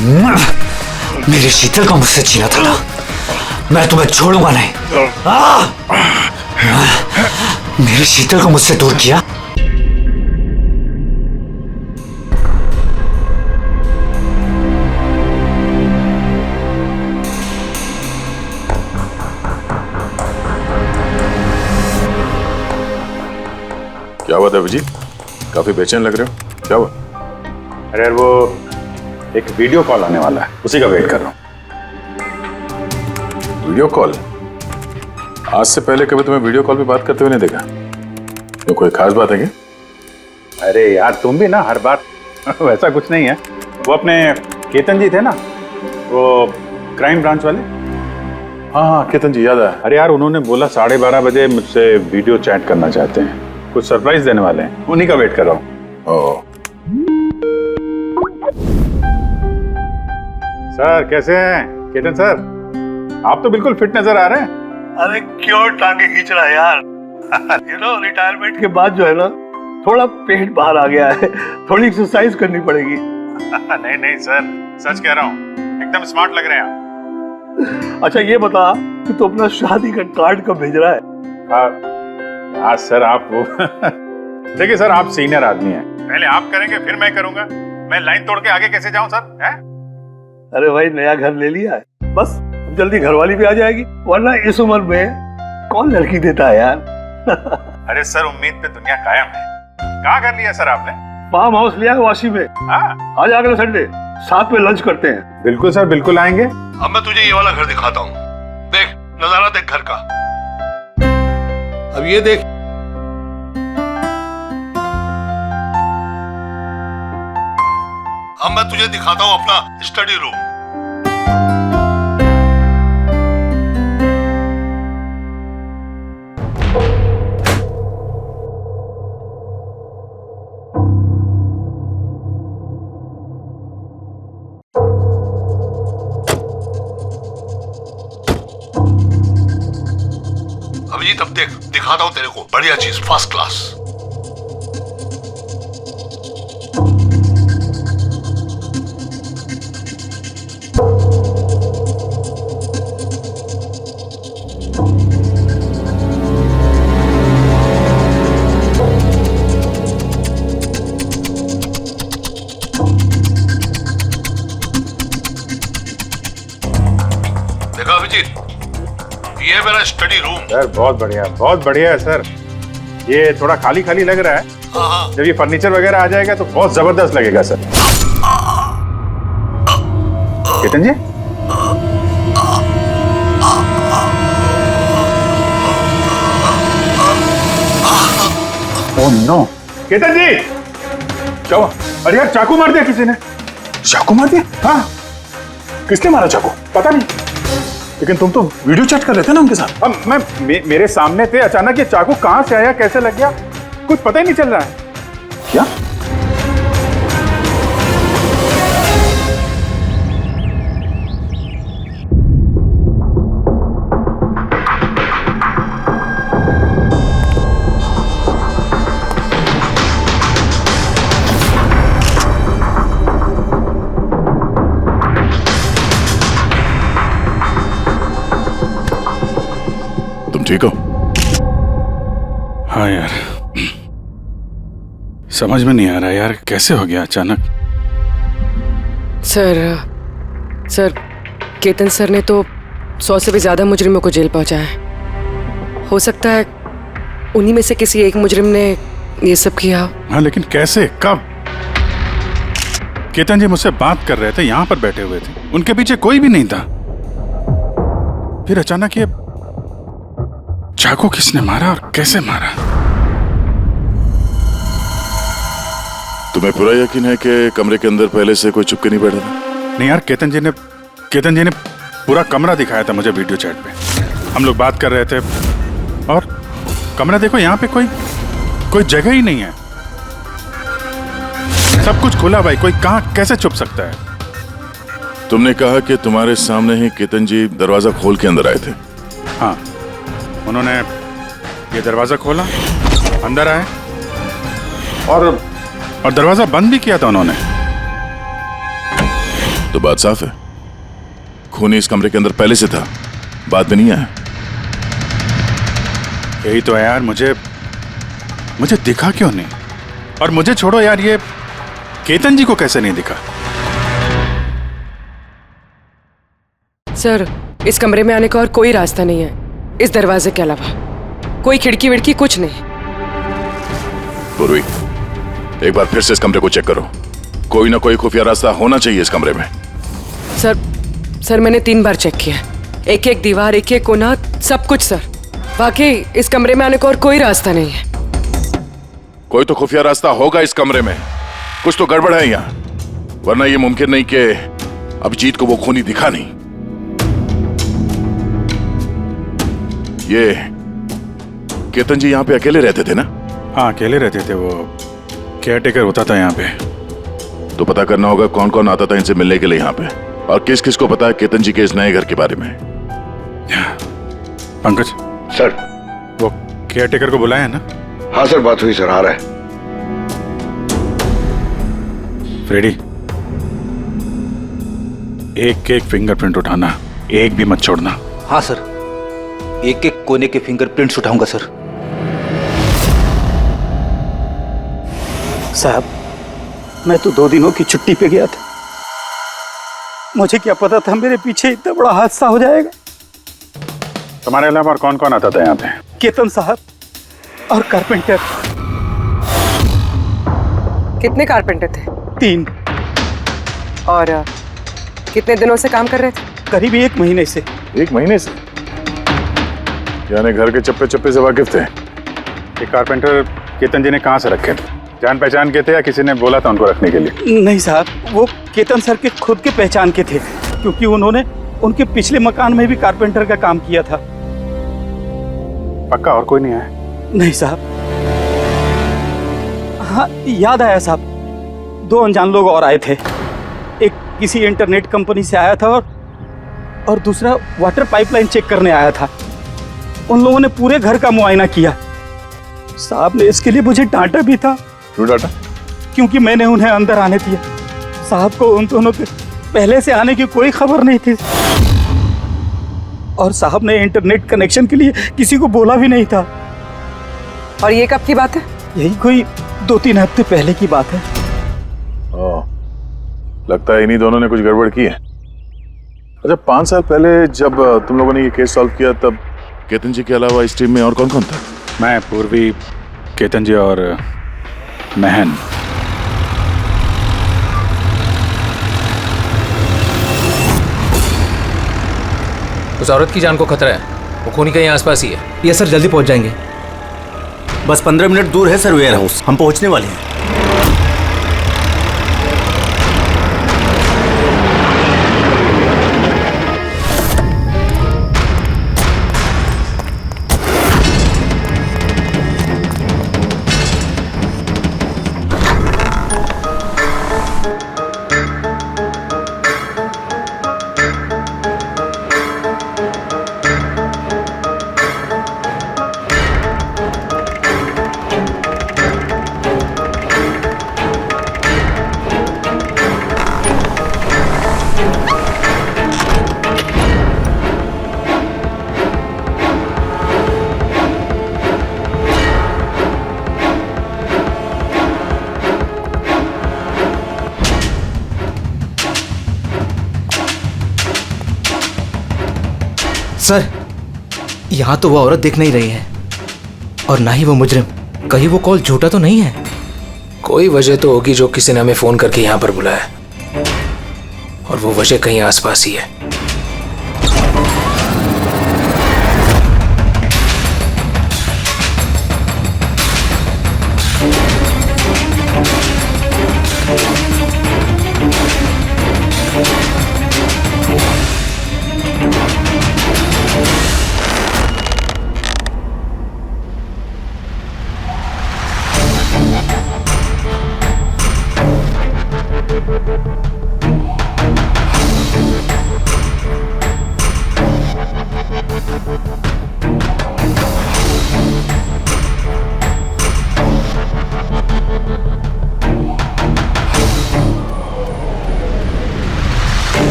मेरे शीतल को मुझसे छीना था ना, मैं तुम्हें छोड़ूंगा नहीं। मेरे शीतल को मुझसे दूर किया, क्या हुआ था अभिजीत? काफी बेचैन लग रहे हो, क्या हुआ? अरे यार, वो एक वीडियो कॉल आने वाला है, उसी का वेट कर रहा हूँ। Video call? आज से पहले कभी तुम्हें वीडियो कॉल पे बात करते हुए नहीं देखा। तो कोई खास बात है क्या? अरे यार, तुम भी ना हर बार वैसा कुछ नहीं है। वो अपने केतन जी थे ना, वो क्राइम ब्रांच वाले। हाँ, केतन जी याद आया। अरे यार, उन्होंने बोला 12:30 बजे मुझसे वीडियो चैट करना चाहते हैं, कुछ सरप्राइज देने वाले हैं, उन्हीं का वेट कर रहा हूँ। सर कैसे हैं केतन सर? आप तो बिल्कुल फिट नजर आ रहे हैं। अरे क्यों टांगे खींच रहा है यार? रिटायरमेंट के बाद जो है ना, थोड़ा पेट बाहर आ गया है, थोड़ी एक्सरसाइज करनी पड़ेगी। नहीं नहीं सर, सच कह रहा हूँ, एकदम स्मार्ट लग रहे हैं आप। अच्छा ये बता कि तू अपना शादी का कार्ड कब भेज रहा है? हाँ सर, आप वो देखिए सर, आप सीनियर आदमी हैं, पहले आप करेंगे फिर मैं करूंगा। मैं लाइन तोड़ के आगे कैसे जाऊं सर? है? अरे भाई, नया घर ले लिया है, बस जल्दी घरवाली भी आ जाएगी, वरना इस उम्र में कौन लड़की देता है यार। अरे सर, उम्मीद पे दुनिया कायम है। कहाँ कर लिया सर आपने? फार्म हाउस लिया है वाशी में। हाँ, आज अगले संडे साथ में लंच करते हैं। बिल्कुल सर, बिल्कुल आएंगे। अब मैं तुझे ये वाला घर दिखाता हूँ, देख नजारा देख घर का। अब ये देख, अब मैं तुझे दिखाता हूँ अपना स्टडी रूम। अभिजीत, अब देख दिखाता हूँ तेरे को बढ़िया चीज, फर्स्ट क्लास। देखा अभिजीत, ये है मेरा स्टडी रूम। सर बहुत बढ़िया है सर। ये थोड़ा खाली खाली लग रहा है, जब ये फर्नीचर वगैरह आ जाएगा तो बहुत जबरदस्त लगेगा सर। केतन जी, ओह नो, केतन जी क्या हुआ? अरे यार, चाकू मार दिया किसी ने। चाकू मार दिया? हाँ, किसने मारा चाकू? पता नहीं, लेकिन तुम तो वीडियो चैट कर रहे थे ना उनके साथ। अब मेरे सामने थे, अचानक ये चाकू कहां से आया, कैसे लग गया, कुछ पता ही नहीं चल रहा है। क्या? ठीक हो? हाँ यार, समझ में नहीं आ रहा यार, कैसे हो गया अचानक। सर केतन सर ने तो 100 से भी ज्यादा मुजरिमों को जेल पहुंचाया है। हो सकता है उन्हीं में से किसी एक मुजरिम ने ये सब किया। हाँ, लेकिन कैसे, कब? केतन जी मुझसे बात कर रहे थे, यहाँ पर बैठे हुए थे, उनके पीछे कोई भी नहीं था। फिर अचानक ये चाकू किसने मारा और कैसे मारा? तुम्हें पूरा यकीन है कि कमरे के अंदर पहले से कोई छुप के नहीं बैठा था? नहीं यार, केतन जी ने पूरा कमरा दिखाया था मुझे वीडियो चैट पे। हम लोग बात कर रहे थे और कमरा देखो, यहाँ पे कोई जगह ही नहीं है, सब कुछ खुला भाई, कोई कहाँ कैसे छुप सकता है? तुमने कहा कि तुम्हारे सामने ही केतन जी दरवाजा खोल के अंदर आए थे। हाँ, उन्होंने ये दरवाजा खोला, अंदर आए और दरवाजा बंद भी किया था उन्होंने। तो तो बात साफ है, खूनी इस कमरे के अंदर पहले से था, बाद में नहीं आया। यही तो है यार, मुझे दिखा क्यों नहीं? और मुझे छोड़ो यार, ये केतन जी को कैसे नहीं दिखा? सर, इस कमरे में आने का और कोई रास्ता नहीं है इस दरवाजे के अलावा। कोई खिड़की विड़की कुछ नहीं। पूर्वी, एक बार फिर से इस कमरे को चेक करो। कोई ना कोई खुफिया रास्ता होना चाहिए इस कमरे में। सर मैंने 3 बार चेक किया, एक एक दीवार, एक एक कोना, सब कुछ सर। वाकई इस कमरे में आने का और कोई रास्ता नहीं है। कोई तो खुफिया रास्ता होगा इस कमरे में, कुछ तो गड़बड़ है यहाँ, वरना ये मुमकिन नहीं कि अभिजीत को वो खूनी दिखा नहीं। ये केतन जी यहाँ पे अकेले रहते थे ना? हाँ, अकेले रहते थे, वो केयरटेकर होता था यहाँ पे। तो पता करना होगा कौन कौन आता था इनसे मिलने के लिए यहाँ पे, और किस किस को पता है केतन जी के इस नए घर के बारे में। पंकज सर। वो केयरटेकर को बुलाया है ना? हाँ सर, बात हुई सर, आ रहा है। फ्रेडी, एक एक फिंगरप्रिंट उठाना, एक भी मत छोड़ना। हाँ सर, एक एक कोने के फिंगरप्रिंट्स उठाऊंगा सर। साहब, मैं तो 2 दिनों की छुट्टी पे गया था। मुझे क्या पता था मेरे पीछे इतना बड़ा हादसा हो जाएगा। तुम्हारे अलावा और कौन कौन आता था यहाँ पे? केतन साहब और कारपेंटर। कितने कारपेंटर थे? 3। और कितने दिनों से काम कर रहे थे? करीब 1 महीने से। 1 महीने से? यानी घर के चप्पे चप्पे से वाकिफ थे। ये कारपेंटर केतन जी ने कहाँ से रखे थे? जान पहचान के थे या किसी ने बोला था उनको रखने के लिए? नहीं साहब, वो केतन सर के खुद के पहचान के थे, क्योंकि उन्होंने उनके पिछले मकान में भी कारपेंटर का काम किया था। पक्का और कोई नहीं आया? नहीं साहब। हाँ, याद आया साहब, 2 अनजान लोग और आए थे। एक किसी इंटरनेट कंपनी से आया था और दूसरा वाटर पाइपलाइन चेक करने आया था। उन लोगों ने पूरे घर का मुआयना किया। साहब ने इसके लिए मुझे डांटा भी था। क्यों डांटा? क्योंकि मैंने उन्हें अंदर आने दिया। साहब को उन दोनों के पहले से आने की कोई खबर नहीं थी, और साहब ने इंटरनेट कनेक्शन के लिए किसी को बोला भी नहीं था। और ये कब की बात है? यही कोई 2-3 हफ्ते पहले की बात है। ओह, लगता है इन्हीं दोनों ने कुछ गड़बड़ की है। अच्छा, 5 साल पहले जब तुम लोगों ने ये केस सॉल्व किया, तब केतन जी के अलावा इस टीम में और कौन कौन था? मैं, पूर्वी, केतन जी और महन। उस औरत की जान को खतरा है, वो खूनी कहीं आसपास ही है। ये सर, जल्दी पहुंच जाएंगे। बस 15 मिनट दूर है सर वेयर हाउस, हम पहुंचने वाले हैं। सर, यहाँ तो वो औरत दिख नहीं रही है, और ना ही वो मुजरिम। कहीं वो कॉल झूठा तो नहीं है? कोई वजह तो होगी जो किसी ने हमें फोन करके यहाँ पर बुलाया, और वो वजह कहीं आसपास ही है।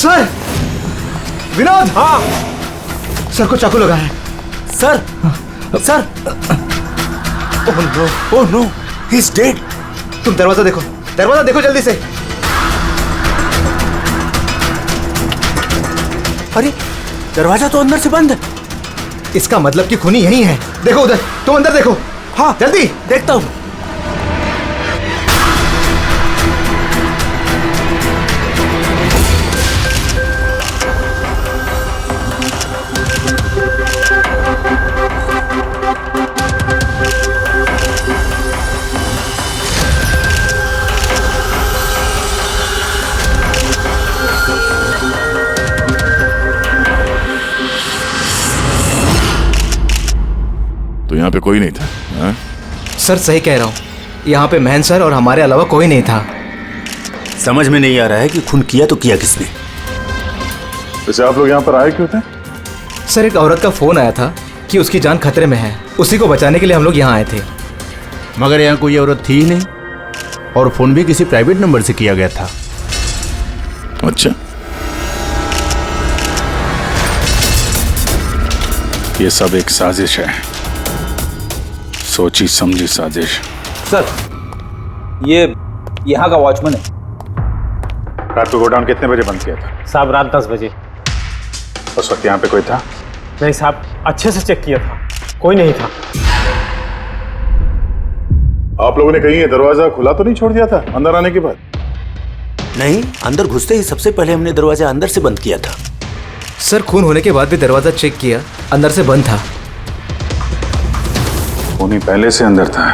सर, विनोद। हाँ सर को चाकू लगा है। Sir sir, oh no, he is dead. तुम दरवाजा देखो जल्दी से। अरे दरवाजा तो अंदर से बंद है। इसका मतलब कि खूनी यही है। देखो उधर, तुम अंदर देखो। हाँ जल्दी। देखता हूँ। तो यहाँ पे कोई नहीं था? हाँ? सर सही कह रहा हूँ, यहाँ पे महन सर और हमारे अलावा कोई नहीं था। समझ में नहीं आ रहा है कि खून किया तो किया किसने। वैसे आप लोग यहाँ पर आए क्यों थे? सर एक औरत का फोन आया था कि उसकी जान खतरे में है, उसी को बचाने के लिए हम लोग यहाँ आए थे। मगर यहाँ कोई औरत थी ही नहीं और फोन भी किसी प्राइवेट नंबर से किया गया था। अच्छा, ये सब एक साजिश है, सोची समझी साजिश। सर ये यहाँ का वॉचमैन है। रात को गोडाउन कितने बजे बंद किया था? साहब रात 10 बजे। उस वक्त यहाँ पे कोई था? नहीं साहब, अच्छे से चेक किया था, कोई नहीं था। आप लोगों ने कहीं ये दरवाजा खुला तो नहीं छोड़ दिया था अंदर आने के बाद? नहीं, अंदर घुसते ही सबसे पहले हमने दरवाजा अंदर से बंद किया था। सर खून होने के बाद भी दरवाजा चेक किया, अंदर से बंद था। खूनी पहले से अंदर था,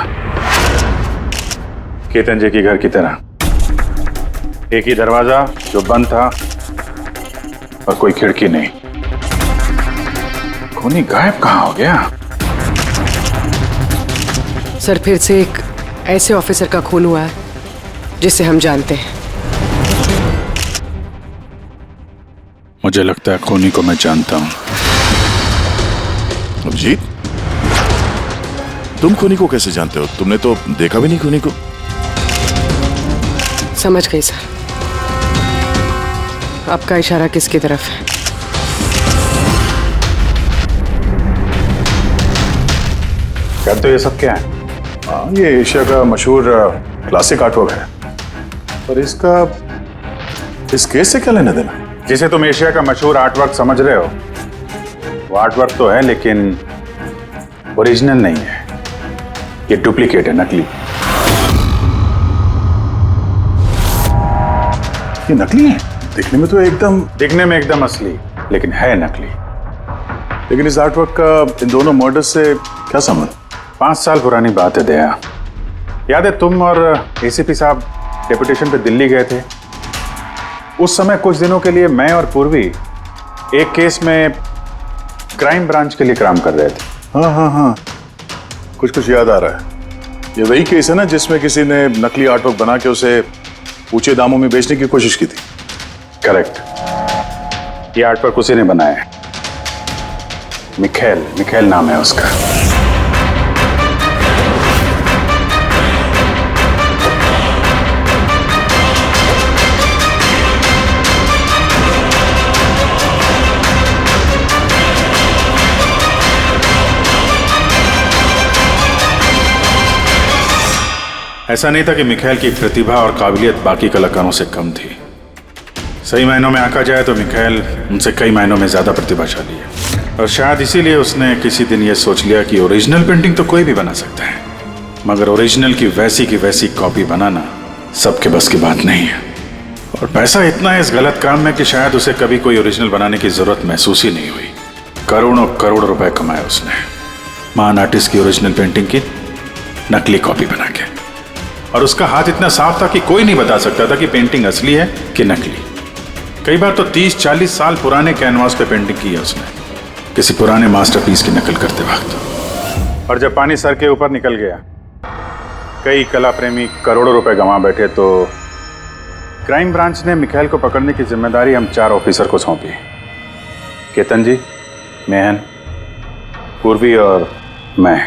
केतन जी के घर की तरह। एक ही दरवाजा जो बंद था और कोई खिड़की नहीं। खूनी गायब कहाँ हो गया? सर फिर से एक ऐसे ऑफिसर का खून हुआ है जिसे हम जानते हैं। मुझे लगता है खूनी को मैं जानता हूं। अभिजीत, तुम खूनी को कैसे जानते हो? तुमने तो देखा भी नहीं खूनी को। समझ गई सर, आपका इशारा किसकी तरफ है? कहते हो ये सब क्या है? हाँ, ये एशिया का मशहूर क्लासिक आर्टवर्क है, पर इसका इस केस से क्या लेना देना? जिसे तुम एशिया का मशहूर आर्टवर्क समझ रहे हो, वो आर्टवर्क तो है लेकिन ओरिजिनल नहीं है। ये डुप्लीकेट है, नकली। ये नकली है? दिखने में एकदम असली, लेकिन है नकली। लेकिन इस आर्टवर्क का इन दोनों मर्डर्स से क्या संबंध? 5 साल पुरानी बात है दया। याद है तुम और एसीपी साहब डेपुटेशन पे दिल्ली गए थे? उस समय कुछ दिनों के लिए मैं और पूर्वी एक केस में क्राइम ब्रांच के लिए काम कर रहे थे। हाँ, कुछ याद आ रहा है। ये वही केस है ना जिसमें किसी ने नकली आर्टवर्क बना के उसे ऊंचे दामों में बेचने की कोशिश की थी? करेक्ट। ये आर्टवर्क उसी ने बनाया है। मिखेल नाम है उसका। ऐसा नहीं था कि मिखेल की प्रतिभा और काबिलियत बाकी कलाकारों से कम थी। सही मायनों में आंका जाए तो मिखेल उनसे कई मायनों में ज्यादा प्रतिभाशाली है, और शायद इसीलिए उसने किसी दिन यह सोच लिया कि ओरिजिनल पेंटिंग तो कोई भी बना सकता है, मगर ओरिजिनल की वैसी कॉपी बनाना सबके बस की बात नहीं है। और पैसा इतना है इस गलत काम में कि शायद उसे कभी कोई ओरिजिनल बनाने की जरूरत महसूस ही नहीं हुई। करोड़ रुपए कमाए उसने महान आर्टिस्ट की ओरिजिनल पेंटिंग की नकली कॉपी बना के। और उसका हाथ इतना साफ था कि कोई नहीं बता सकता था कि पेंटिंग असली है कि नकली। कई बार तो 30-40 साल पुराने कैनवास पे पेंटिंग की है उसने, किसी पुराने मास्टरपीस की नकल करते वक्त। और जब पानी सर के ऊपर निकल गया, कई कला प्रेमी करोड़ों रुपए गंवा बैठे, तो क्राइम ब्रांच ने मिखेल को पकड़ने की जिम्मेदारी हम 4 ऑफिसर को सौंपी। केतन जी, मेहन, पूर्वी और मैं।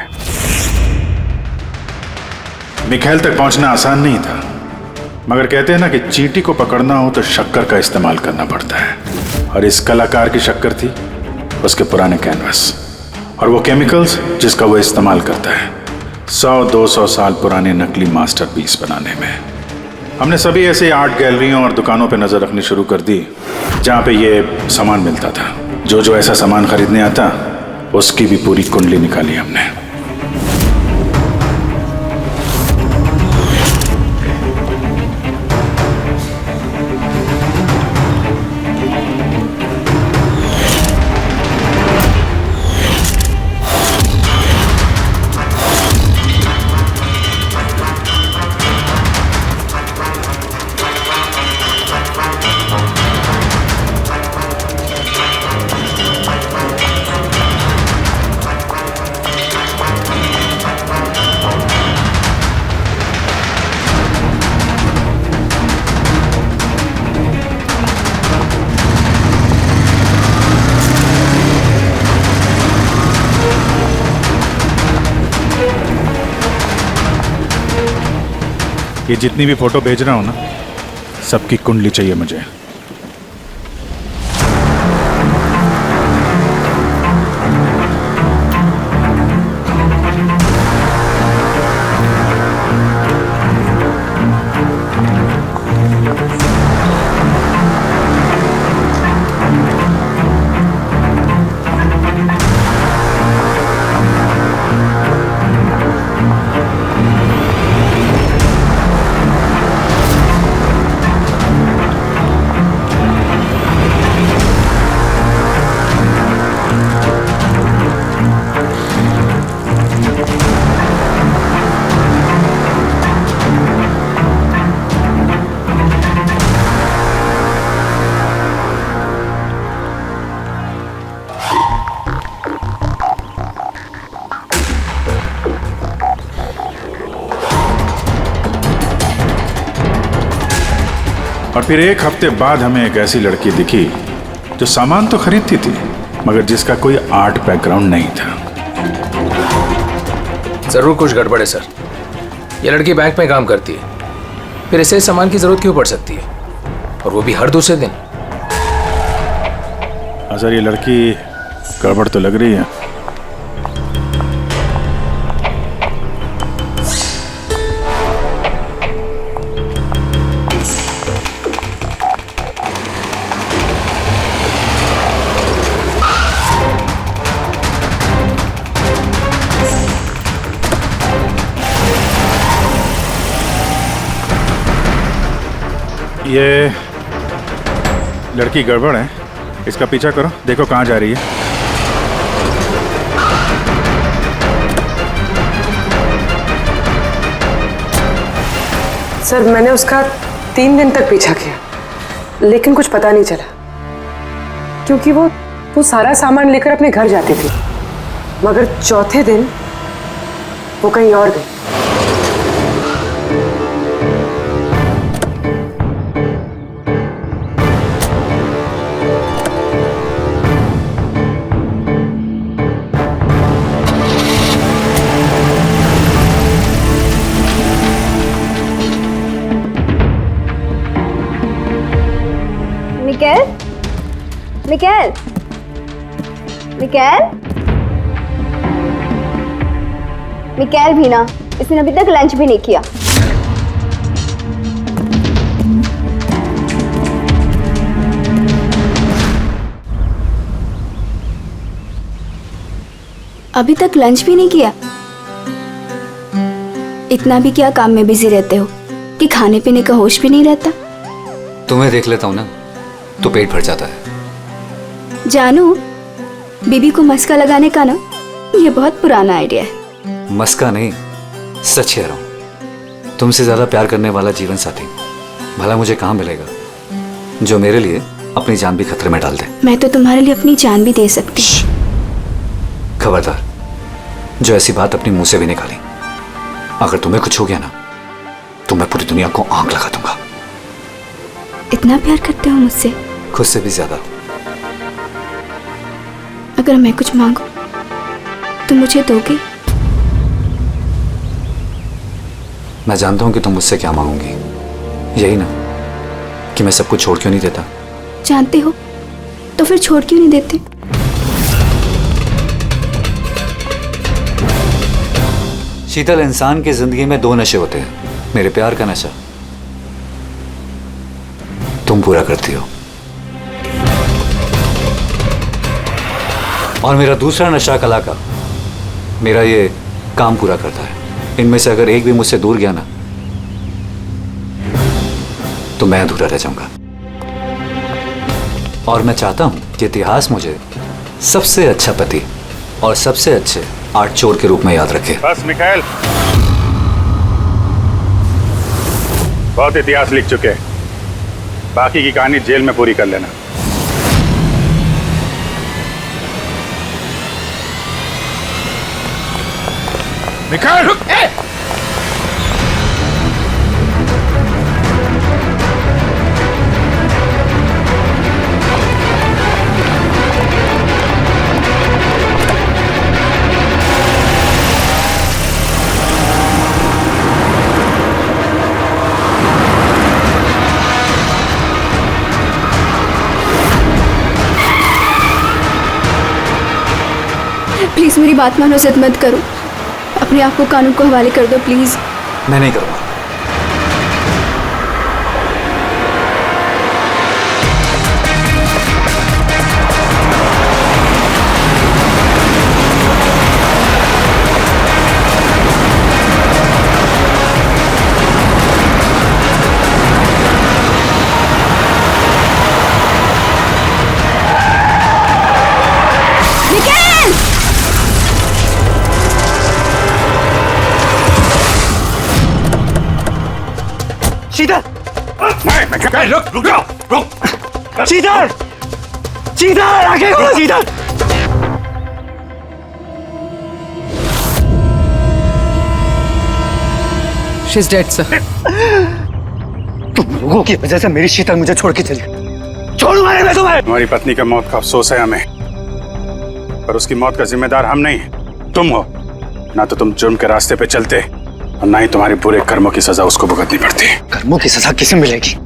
मिखेल तक पहुंचना आसान नहीं था, मगर कहते हैं ना कि चींटी को पकड़ना हो तो शक्कर का इस्तेमाल करना पड़ता है, और इस कलाकार की शक्कर थी उसके पुराने कैनवस और वो केमिकल्स जिसका वो इस्तेमाल करता है 100-200 साल पुराने नकली मास्टरपीस बनाने में। हमने सभी ऐसे आर्ट गैलरियों और दुकानों पे नजर रखनी शुरू कर दी जहाँ पे ये सामान मिलता था। जो ऐसा सामान खरीदने आता उसकी भी पूरी कुंडली निकाली हमने। ये जितनी भी फोटो भेज रहा हूं ना, सबकी कुंडली चाहिए मुझे। और फिर एक हफ्ते बाद हमें एक ऐसी लड़की दिखी जो सामान तो खरीदती थी मगर जिसका कोई आर्ट बैकग्राउंड नहीं था। जरूर कुछ गड़बड़ है सर। ये लड़की बैंक में काम करती है, फिर ऐसे सामान की जरूरत क्यों पड़ सकती है, और वो भी हर दूसरे दिन। सर ये लड़की गड़बड़ तो लग रही है। ये लड़की गड़बड़ है, इसका पीछा करो, देखो कहाँ जा रही है। सर मैंने उसका 3 दिन तक पीछा किया, लेकिन कुछ पता नहीं चला, क्योंकि वो सारा सामान लेकर अपने घर जाती थी, मगर चौथे दिन वो कहीं और गई। मिकेल, मिकेल भी ना, इसने अभी तक लंच भी नहीं किया। अभी तक लंच भी नहीं किया? इतना भी क्या काम में बिजी रहते हो कि खाने पीने का होश भी नहीं रहता? तुम्हें देख लेता हूँ ना तो पेट भर जाता है। जानू, बीबी को मस्का लगाने का ना ये बहुत पुराना आइडिया है। मस्का नहीं, सच कह रहा हूँ। तुमसे ज्यादा प्यार करने वाला जीवन साथी भला मुझे कहाँ मिलेगा जो मेरे लिए अपनी जान भी खतरे में डाल दे। मैं तो तुम्हारे लिए अपनी जान भी दे सकती। खबरदार, जो ऐसी बात अपनी मुंह से भी निकाली। अगर तुम्हें कुछ हो गया ना तो मैं पूरी दुनिया को आंख लगा दूंगा। इतना प्यार करते हो मुझसे? खुद से भी ज्यादा। अगर मैं कुछ मांगू तो मुझे दोगे? मैं जानता हूं कि तुम मुझसे क्या मांगोगी, यही ना कि मैं सब कुछ छोड़ क्यों नहीं देता। जानते हो तो फिर छोड़ क्यों नहीं देते? शीतल, इंसान की जिंदगी में 2 नशे होते हैं, मेरे प्यार का नशा तुम पूरा करती हो, और मेरा दूसरा नशा कला का, मेरा ये काम पूरा करता है। इनमें से अगर एक भी मुझसे दूर गया ना तो मैं अधूरा रह जाऊंगा। और मैं चाहता हूं कि इतिहास मुझे सबसे अच्छा पति और सबसे अच्छे आर्ट चोर के रूप में याद रखे। बस मिखाइल, बहुत इतिहास लिख चुके हैं, बाकी की कहानी जेल में पूरी कर लेना। मिखाइल, रुक! प्लीज मेरी बात मानो, जिद मत करो, अपने आप को कानून को हवाले कर दो प्लीज। मैं नहीं करूंगा। शीतल! नहीं, रुक जाओ, रुक! शीतल! शीतल, आगे खोलो शीतल! She's dead, sir. तुम लोगों की वजह से मेरी शीतल मुझे छोड़ के चली गई। छोड़ूंगा नहीं मैं तुम्हें। तुम्हारी पत्नी का मौत का अफसोस है हमें, पर उसकी मौत का जिम्मेदार हम नहीं, तुम हो। ना तो तुम जुर्म के रास्ते पे चलते और ना ही तुम्हारे बुरे कर्मों की सजा उसको भुगतनी पड़ती। कर्मों की सजा किसे मिलेगी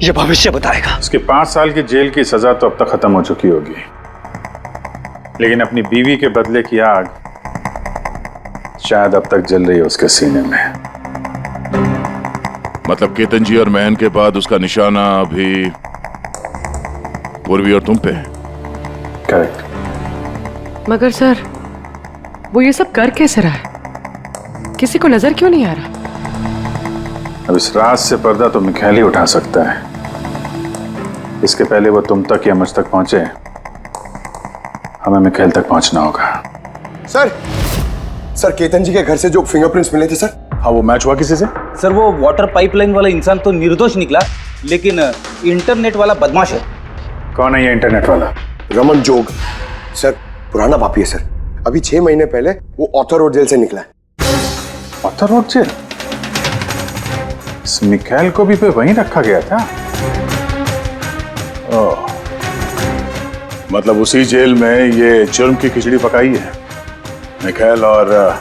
ये भविष्य बताएगा। उसकी 5 साल की जेल की सजा तो अब तक खत्म हो चुकी होगी, लेकिन अपनी बीवी के बदले की आग शायद अब तक जल रही है उसके सीने में। मतलब केतन जी और महन के बाद उसका निशाना अभी पूर्वी और तुम पे है। करेक्ट। मगर सर वो ये सब कर कैसे रहा है? किसी को नजर क्यों नहीं आ रहा? अब इस राज से पर्दा तो मिखाइल ही उठा सकता है। इसके पहले वो तुम तक या मुझ तक पहुंचे, हमें मिखाइल तक पहुंचना होगा। सर केतन जी के घर से जो फिंगरप्रिंट्स मिले थे सर। हाँ, वो मैच हुआ किसी से? सर वो वाटर पाइपलाइन वाला इंसान तो निर्दोष निकला, लेकिन इंटरनेट वाला बदमाश है। कौन है ये इंटरनेट वाला? रमन जोग सर, पुराना पापी है सर। अभी 6 महीने पहले वो ऑथर रोड जेल से निकला है। Arthur Road jail? इस मिखाइल को भी पे वहीं रखा गया था। ओह, मतलब उसी जेल में ये जुर्म की खिचड़ी पकाई है मिखाइल और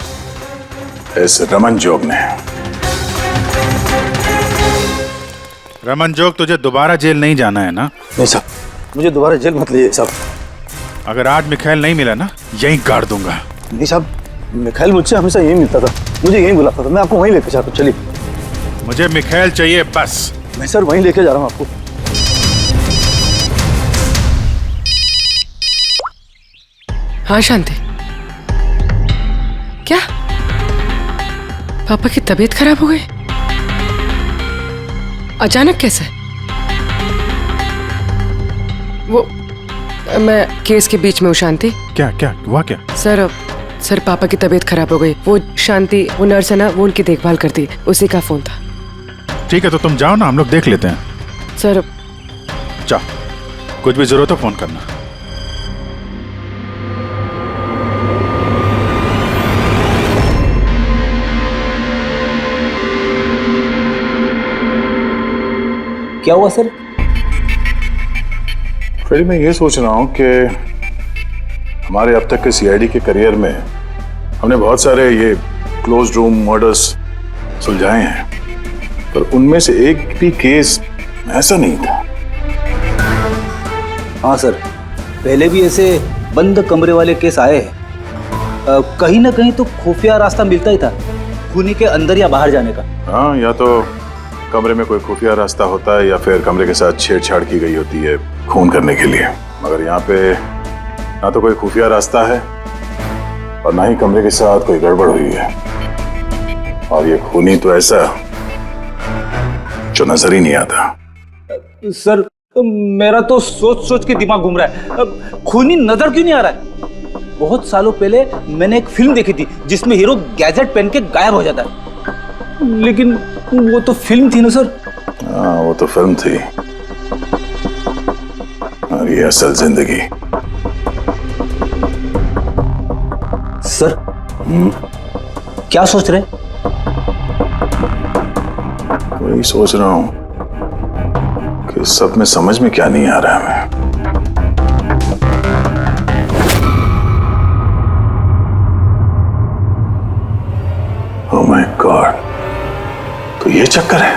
इस रमन जोग ने। रमन जोग, तुझे दोबारा जेल नहीं जाना है ना? नहीं साहब, मुझे दोबारा जेल मत लीजिए साहब। अगर आज मिखाइल नहीं मिला ना, यहीं गाड़ दूंगा। नहीं साहब, मिखाइल मुझसे हमेशा यही मिलता था, मुझे यहीं बुलाता था, मैं आपको वहीं लेके जाता हूँ। चलिए। मुझे मिखाइल चाहिए बस। मैं सर वहीं लेके जा रहा हूँ आपको। हाँ शांति, क्या पापा की तबीयत खराब हो गई? अचानक कैसे? वो मैं केस के बीच में हूँ शांति। क्या क्या हुआ क्या? सर पापा की तबीयत खराब हो गई। वो शांति, वो नर्स है ना, वो उनकी देखभाल करती, उसी का फोन था। ठीक है, तो तुम जाओ ना, हम लोग देख लेते हैं। सर जाओ, कुछ भी जरूरत हो फोन करना। क्या हुआ सर? फ्रेडी, मैं ये सोच रहा हूं कि हमारे अब तक के सीआईडी के करियर में हमने बहुत सारे ये क्लोज रूम मर्डर्स सुलझाए हैं, पर उनमें से एक भी केस ऐसा नहीं था। हाँ सर, पहले भी ऐसे बंद कमरे वाले केस आए हैं। कहीं ना कहीं तो खुफिया रास्ता मिलता ही था खूनी के अंदर या बाहर जाने का। हाँ, या तो कमरे में कोई खुफिया रास्ता होता है या फिर कमरे के साथ छेड़छाड़ की गई होती है खून करने के लिए। मगर यहाँ पे ना तो कोई खुफिया रास्ता है और ना ही कमरे के साथ कोई गड़बड़ हुई है। और ये खूनी तो ऐसा जो नजर ही नहीं आता। सर, मेरा तो सोच सोच के दिमाग घूम रहा है। खूनी नजर क्यों नहीं आ रहा है? बहुत सालों पहले मैंने एक फिल्म देखी थी जिसमें हीरो गैजेट पहन के गायब हो जाता है, लेकिन वो तो फिल्म थी ना सर। हाँ, वो तो फिल्म थी और ये असल जिंदगी। सर, क्या सोच रहे? वही सोच रहा हूं कि सब में समझ में क्या नहीं आ रहा है। हमें ओह माय गॉड, तो ये चक्कर है।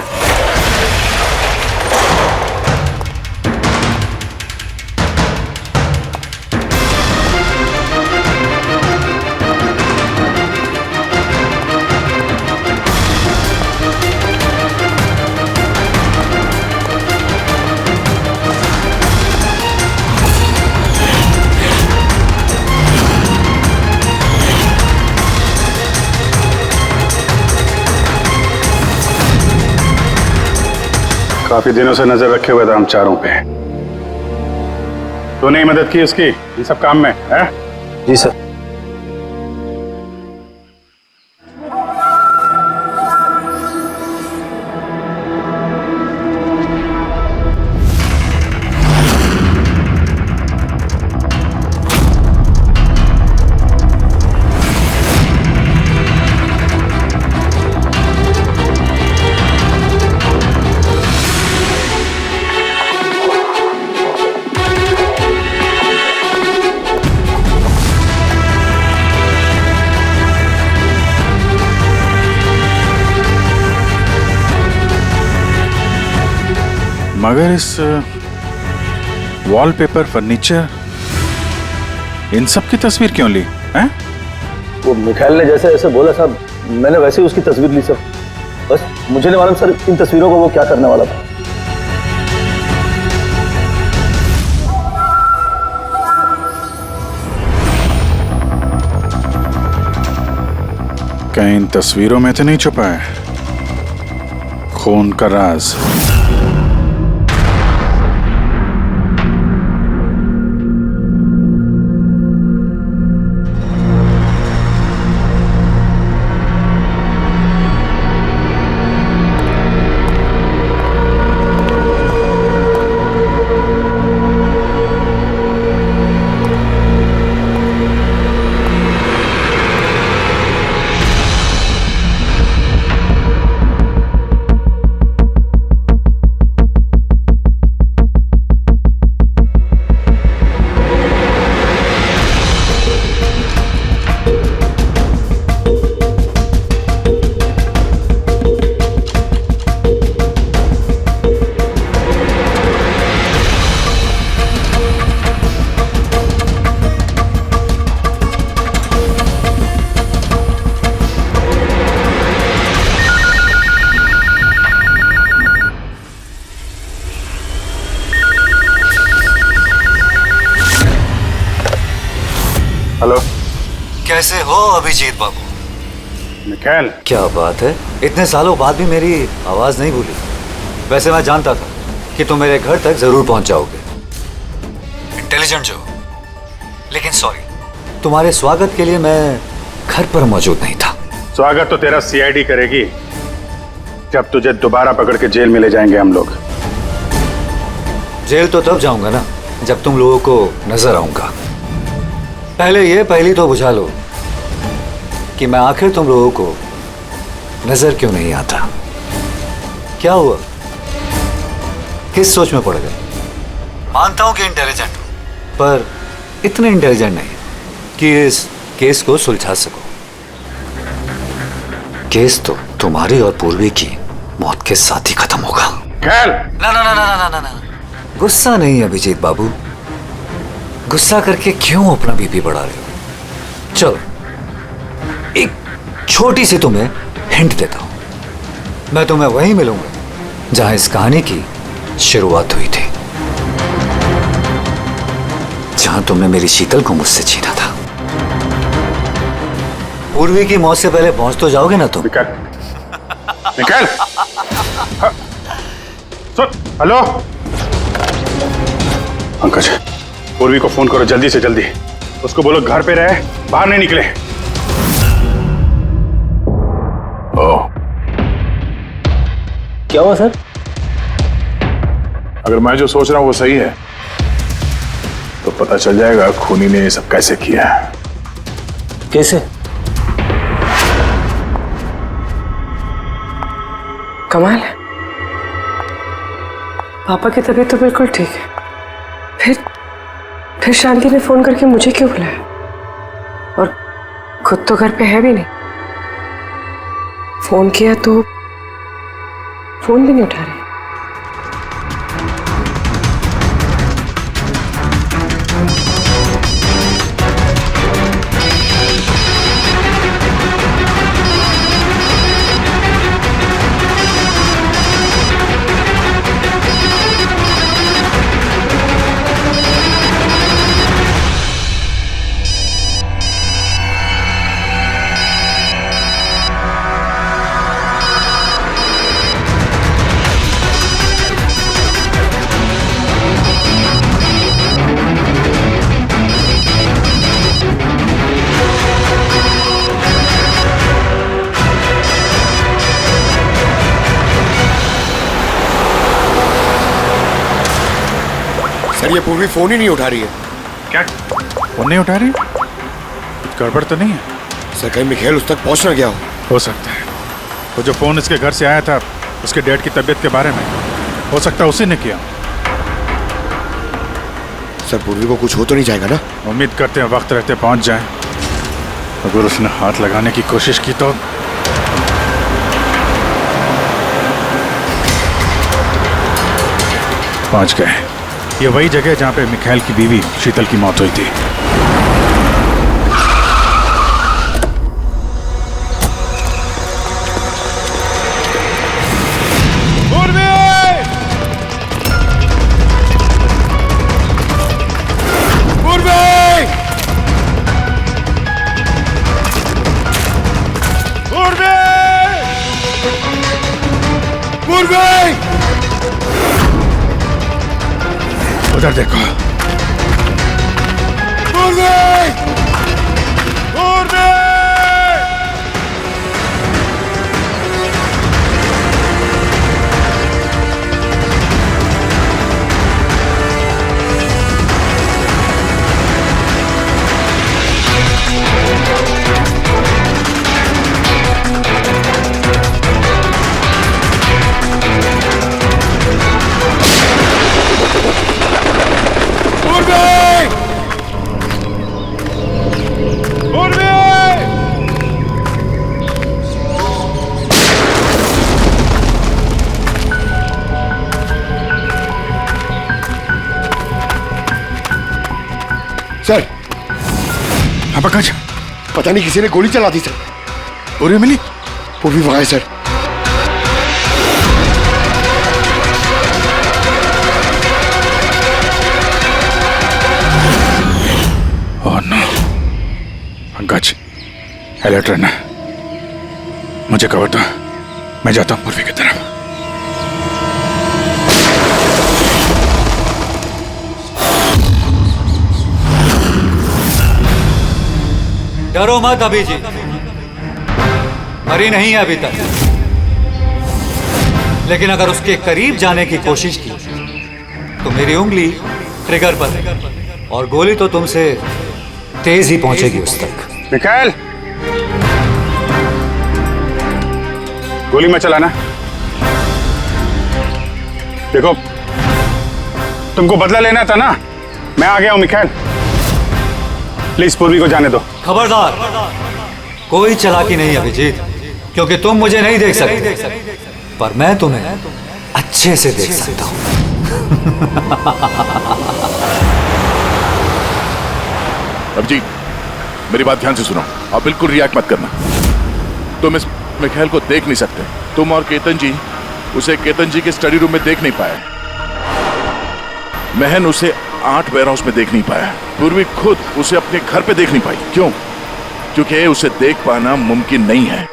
काफी दिनों से नजर रखे हुए थे हम चारों पे। तूने ही मदद की उसकी इन सब काम में, है? जी सर। मगर इस वॉलपेपर, फर्नीचर, इन सब की तस्वीर क्यों ली हैं? वो मिखाइल ने जैसे ऐसे बोला साहब, मैंने वैसे ही उसकी तस्वीर ली सर। बस मुझे नहीं मालूम सर इन तस्वीरों को वो क्या करने वाला था। कहीं इन तस्वीरों में तो नहीं छुपा है खून का राज? हेलो, कैसे हो अभिजीत बाबू? मिखाइल, क्या बात है, इतने सालों बाद भी मेरी आवाज नहीं भूली। वैसे मैं जानता था कि तुम मेरे घर तक जरूर पहुंच जाओगे, इंटेलिजेंट जो। लेकिन सॉरी, तुम्हारे स्वागत के लिए मैं घर पर मौजूद नहीं था। स्वागत तो तेरा सीआईडी करेगी जब तुझे दोबारा पकड़ के जेल में ले जाएंगे हम लोग। जेल तो तब जाऊंगा ना जब तुम लोगों को नजर आऊंगा। पहले ये पहली तो बुझा लो कि मैं आखिर तुम लोगों को नजर क्यों नहीं आता। क्या हुआ, किस सोच में पड़ गए? मानता हूं कि इंटेलिजेंट हो, पर इतने इंटेलिजेंट नहीं कि इस केस को सुलझा सको। केस तो तुम्हारी और पूर्वी की मौत के साथ ही खत्म होगा। खैर ना ना ना ना ना ना ना, गुस्सा नहीं अभिजीत बाबू, गुस्सा करके क्यों अपना बीपी बढ़ा रहे हो? चलो एक छोटी सी तुम्हें हिंट देता हूं, मैं तुम्हें वहीं मिलूंगा जहां इस कहानी की शुरुआत हुई थी, जहां तुमने मेरी शीतल को मुझसे छीना था। पूर्वी की मौत से पहले पहुंच तो जाओगे ना तुम? निकल। सुन, हेलो पंकज, पूर्वी को फोन करो जल्दी से जल्दी, उसको बोलो घर पे रहे, बाहर नहीं निकले। ओह, क्या हुआ सर? अगर मैं जो सोच रहा हूं वो सही है तो पता चल जाएगा खूनी ने ये सब कैसे किया है। कैसे? कमाल है, पापा की तबीयत तो बिल्कुल ठीक है, फिर शांति ने फोन करके मुझे क्यों बुलाया? और खुद तो घर पे है भी नहीं। फोन किया तो फोन भी नहीं उठा रही। सर ये पूर्वी फोन ही नहीं उठा रही है। क्या फोन नहीं उठा रही? कुछ गड़बड़ तो नहीं है? सर कहीं मिखेल उस तक पहुंच ना गया हो सकता है वो जो फोन इसके घर से आया था उसके डैड की तबीयत के बारे में, हो सकता है उसी ने किया। सर पूर्वी को कुछ हो तो नहीं जाएगा ना? उम्मीद करते हैं वक्त रहते पहुंच जाए। अगर उसने हाथ लगाने की कोशिश की तो पहुंच गए। ये वही जगह जहां पे मिखाइल की बीवी शीतल की मौत हुई थी। उधर देखो। सर हाँ पंकज, पता नहीं किसी ने गोली चला दी सर। पूर्वी मिली? पूर्वी वहां है sir. Oh no. Pankaj alert रहना, मुझे कवर दो, मैं जाता हूं पूर्वी की तरफ। डरो मत अभिजीत, मरी नहीं है अभी तक, लेकिन अगर उसके करीब जाने की कोशिश की तो मेरी उंगली ट्रिगर पर और गोली तो तुमसे तेज ही पहुंचेगी उस तक। मिखाइल, गोली मत चलाना। देखो तुमको बदला लेना था ना, मैं आ गया हूं मिखाइल, प्लीज पूर्वी को जाने दो। खबरदार, कोई चालाकी नहीं अभिजीत, क्योंकि तुम मुझे नहीं देख सकते। पर मैं तुम्हें अच्छे से देख सकता हूं। अब जी मेरी बात ध्यान से सुनो और बिल्कुल रिएक्ट मत करना। तुम इस मिखाइल को देख नहीं सकते। तुम और केतन जी उसे केतन जी के स्टडी रूम में देख नहीं पाए। महन उसे आर्ट वेयरहाउस में देख नहीं पाया। पूर्वी खुद उसे अपने घर पे देख नहीं पाई। क्यों? क्योंकि उसे देख पाना मुमकिन नहीं है।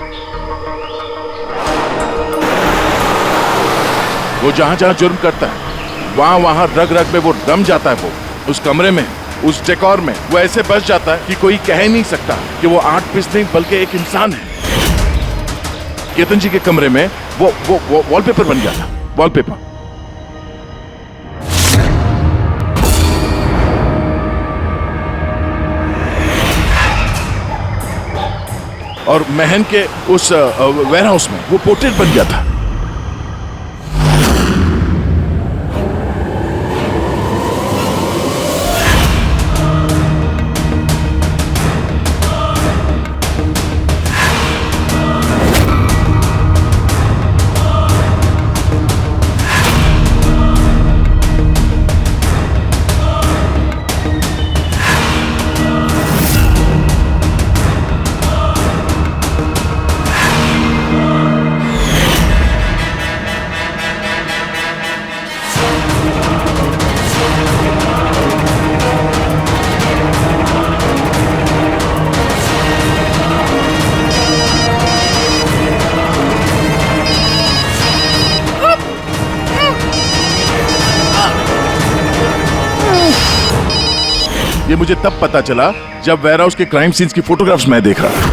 वो जहां जहां जुर्म करता है वहां वहां रग रग में वो रम जाता है। वो उस कमरे में, उस डेकोर में वो ऐसे बस जाता है कि कोई कह ही नहीं सकता कि वो आर्ट पीस नहीं बल्कि एक इंसान है। केतन जी के कमरे में वो वॉलपेपर बन गया था। वॉलपेपर। और महन के उस वेयरहाउस में वो पोर्ट्रेट बन गया था। ये मुझे तब पता चला जब वेयरहाउस के क्राइम सीन्स की फोटोग्राफ्स मैं देख रहा था।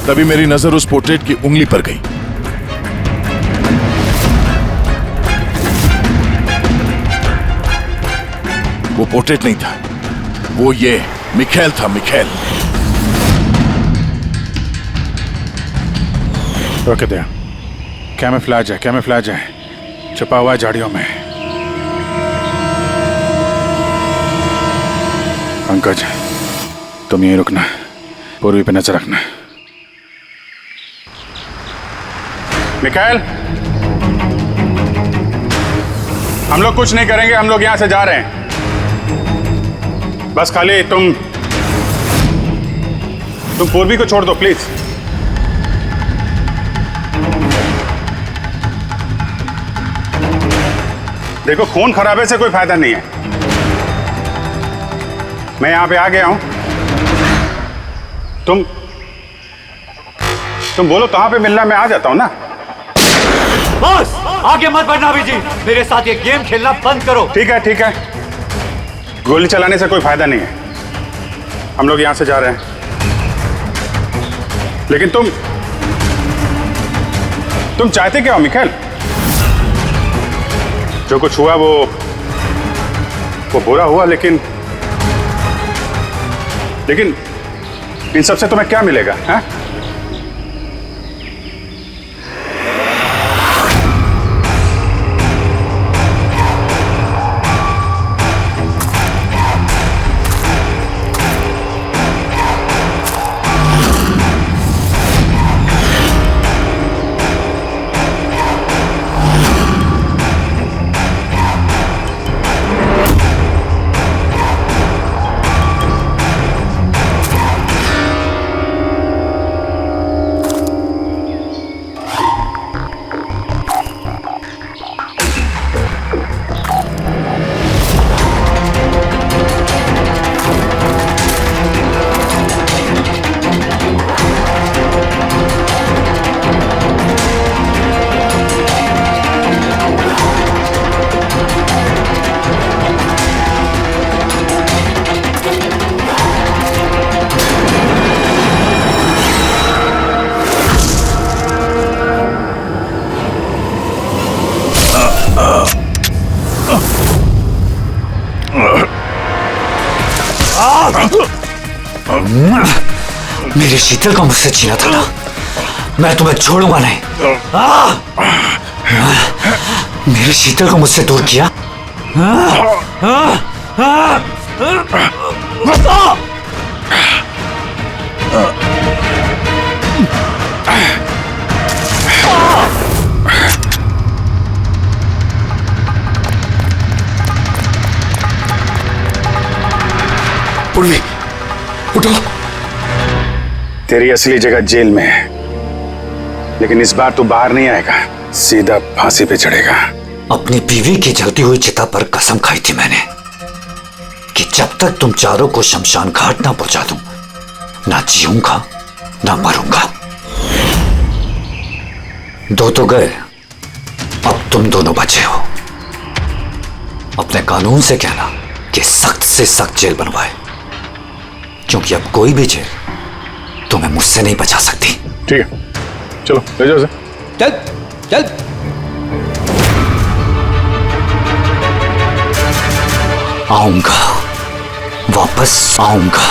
तभी मेरी नजर उस पोर्ट्रेट की उंगली पर गई। वो पोर्ट्रेट नहीं था, वो ये मिखाइल था। मिखाइल। रोक दे। कैमोफ्लेज है, कैमोफ्लेज है, छुपा हुआ है झाड़ियों में। पंकज, तुम यहीं रुकना, पूर्वी पे नजर रखना। मिखाइल, हम लोग कुछ नहीं करेंगे, हम लोग यहां से जा रहे हैं। बस खाली तुम पूर्वी को छोड़ दो प्लीज। देखो, खून खराबे से कोई फायदा नहीं है। मैं यहां पे आ गया हूं। तुम बोलो कहां पे मिलना, मैं आ जाता हूं ना। बस आगे मत बढ़ना अभी जी, मेरे साथ ये गेम खेलना बंद करो। ठीक है, ठीक है। गोली चलाने से कोई फायदा नहीं है। हम लोग यहां से जा रहे हैं, लेकिन तुम चाहते क्या हो मिखाइल? जो कुछ हुआ वो बुरा हुआ, लेकिन इन सबसे तुम्हें क्या मिलेगा? हैं? मेरे शीतल को मुझसे छीना था ना, मैं तुम्हें छोड़ूंगा नहीं। मेरे शीतल को मुझसे दूर किया। पूर्वी उठो। तेरी असली जगह जेल में है, लेकिन इस बार तू बाहर नहीं आएगा, सीधा फांसी पे चढ़ेगा। अपनी बीवी की जलती हुई चिता पर कसम खाई थी मैंने कि जब तक तुम चारों को शमशान घाट ना पहुंचा दूं, ना जीऊंगा ना मरूंगा। दो तो गए, अब तुम दोनों बचे हो। अपने कानून से कहना कि सख्त से सख्त जेल बनवाए, क्योंकि अब कोई भी जेल तुम्हें मुझसे नहीं बचा सकती। ठीक है, चलो ले जाओ उसे। चल चल। आऊंगा, वापस आऊंगा।